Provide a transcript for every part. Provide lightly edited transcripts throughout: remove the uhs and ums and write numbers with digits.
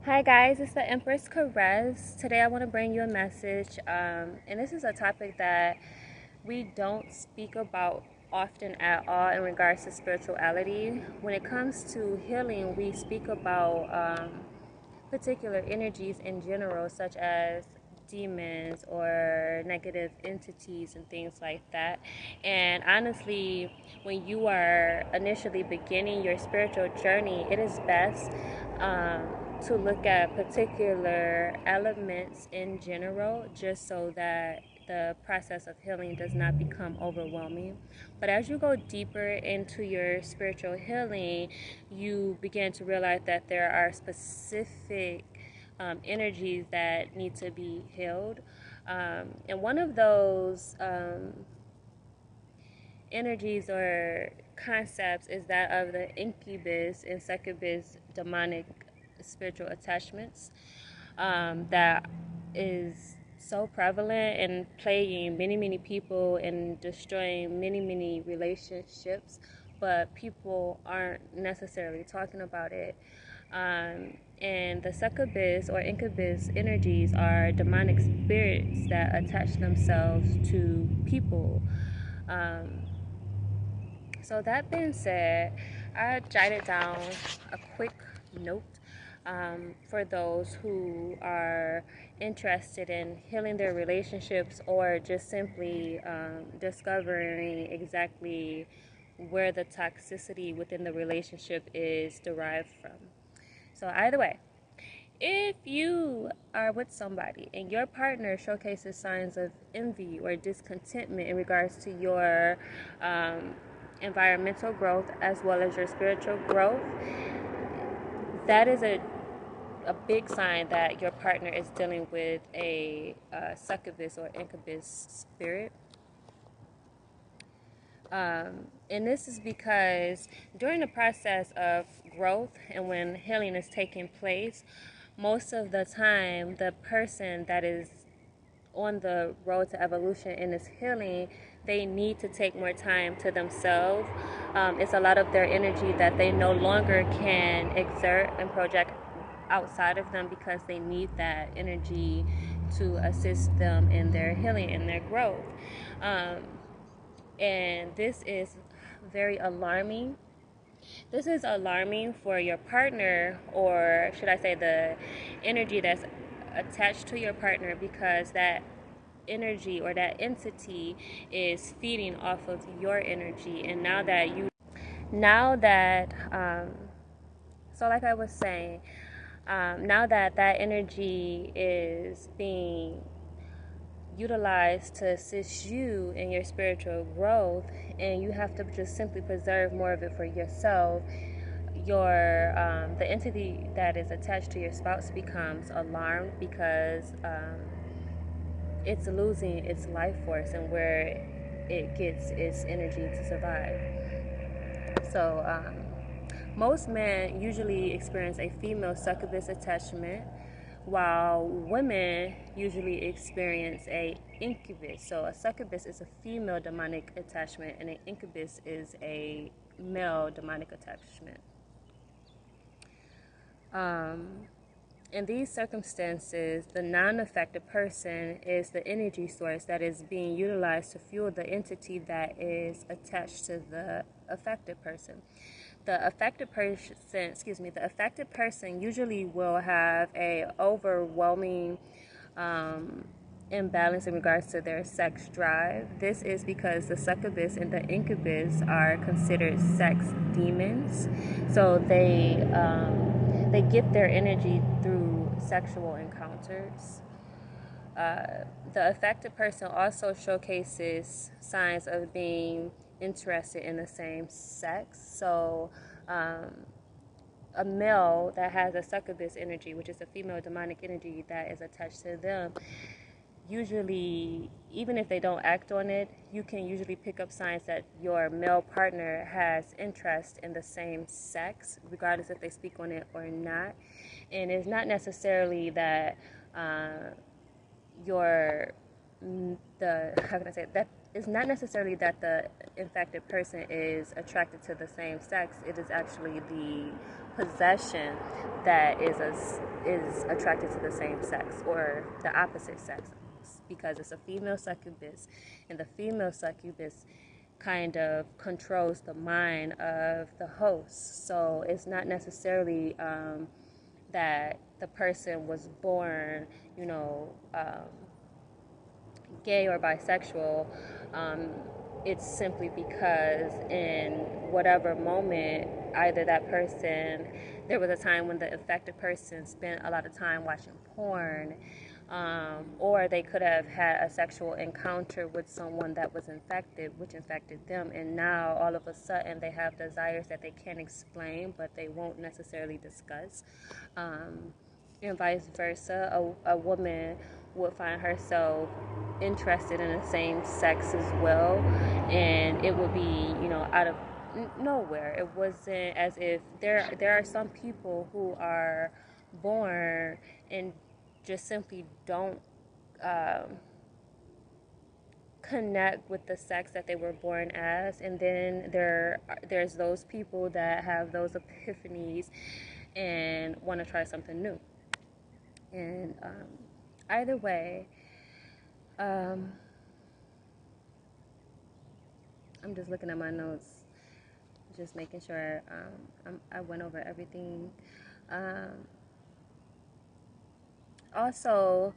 Hi guys, it's the Empress Caress. Today I want to bring you a message, and this is a topic that we don't speak about often at all in regards to spirituality. When it comes to healing, we speak about particular energies in general, such as demons or negative entities and things like that. And honestly, when you are initially beginning your spiritual journey, it is best um, to look at particular elements in general, just so that the process of healing does not become overwhelming. But as you go deeper into your spiritual healing, you begin to realize that there are specific energies that need to be healed. And one of those energies or concepts is that of the incubus and succubus demonic spiritual attachments that is so prevalent and plaguing many people and destroying many relationships, but people aren't necessarily talking about it. And the succubus or incubus energies are demonic spirits that attach themselves to people. um, so that being said, I jotted down a quick note for those who are interested in healing their relationships or just simply discovering exactly where the toxicity within the relationship is derived from. So either way, if you are with somebody and your partner showcases signs of envy or discontentment in regards to your environmental growth as well as your spiritual growth, that is a big sign that your partner is dealing with a succubus or incubus spirit. And this is because during the process of growth and when healing is taking place, most of the time the person that is on the road to evolution and is healing, they need to take more time to themselves. It's a lot of their energy that they no longer can exert and project outside of them because they need that energy to assist them in their healing and their growth. Um, and this is very alarming. This is alarming for your partner, or should I say the energy that's attached to your partner, because that energy or that entity is feeding off of your energy. And now that so like I was saying, now that that energy is being utilized to assist you in your spiritual growth, and you have to just simply preserve more of it for yourself, your the entity that is attached to your spouse becomes alarmed because it's losing its life force and where it gets its energy to survive. So most men usually experience a female succubus attachment, while women usually experience a incubus. So a succubus is a female demonic attachment, and an incubus is a male demonic attachment. In these circumstances, the non-affected person is the energy source that is being utilized to fuel the entity that is attached to the affected person. The affected person usually will have a overwhelming imbalance in regards to their sex drive. This is because the succubus and the incubus are considered sex demons. So they get their energy through sexual encounters. The affected person also showcases signs of being interested in the same sex. So a male that has a succubus energy, which is a female demonic energy that is attached to them, usually, even if they don't act on it, you can usually pick up signs that your male partner has interest in the same sex, regardless if they speak on it or not. And it's not necessarily that your the how can I say it? That it's not necessarily that the infected person is attracted to the same sex. It is actually the possession that is attracted to the same sex or the opposite sex, because it's a female succubus, and the female succubus kind of controls the mind of the host. So it's not necessarily that the person was born, gay or bisexual. Um, it's simply because in whatever moment, either that person, there was a time when the affected person spent a lot of time watching porn, or they could have had a sexual encounter with someone that was infected, which infected them, and now all of a sudden they have desires that they can't explain, but they won't necessarily discuss. And vice versa, a woman would find herself interested in the same sex as well, and it would be, out of nowhere. It wasn't as if there are some people who are born and just simply don't connect with the sex that they were born as, and then there's those people that have those epiphanies and want to try something new. And either way, I'm just looking at my notes, just making sure I went over everything. Also,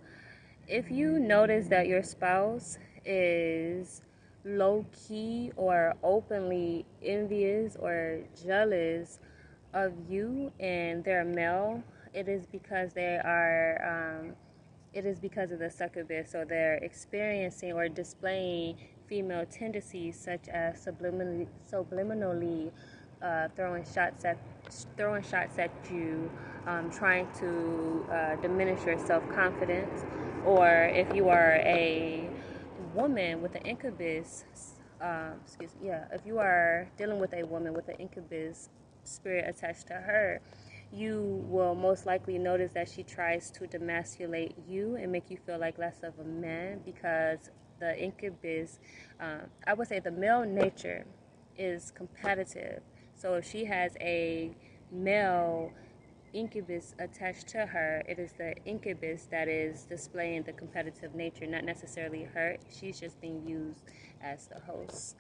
if you notice that your spouse is low-key or openly envious or jealous of you and they're male, it is because it is because of the succubus, so they're experiencing or displaying female tendencies such as subliminally throwing shots at you, trying to diminish your self-confidence, or if you are a woman with an incubus, if you are dealing with a woman with an incubus spirit attached to her, you will most likely notice that she tries to demasculate you and make you feel like less of a man, because the incubus, I would say the male nature is competitive. So if she has a male incubus attached to her, it is the incubus that is displaying the competitive nature, not necessarily her. She's just being used as the host.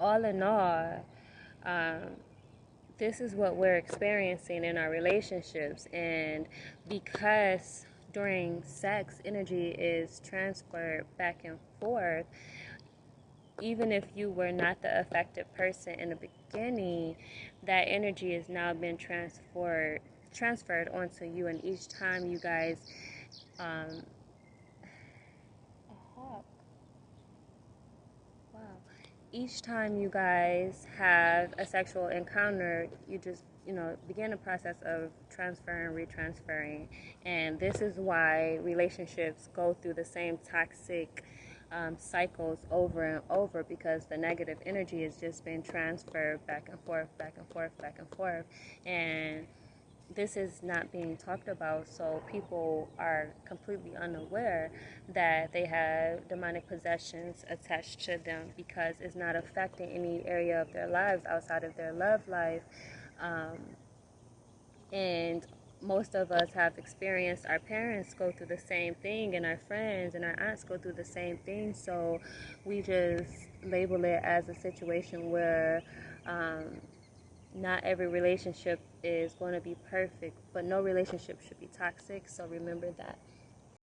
All in all, this is what we're experiencing in our relationships, and because during sex energy is transferred back and forth, even if you were not the affected person in the beginning, that energy has now been transferred onto you, and each time you guys each time you guys have a sexual encounter, you just, begin the process of transferring, retransferring. And this is why relationships go through the same toxic cycles over and over, because the negative energy has just been transferred back and forth, back and forth, back and forth. And this is not being talked about, so people are completely unaware that they have demonic possessions attached to them, because it's not affecting any area of their lives outside of their love life. And most of us have experienced our parents go through the same thing, and our friends and our aunts go through the same thing, so we just label it as a situation where not every relationship is going to be perfect, but no relationship should be toxic, so remember that.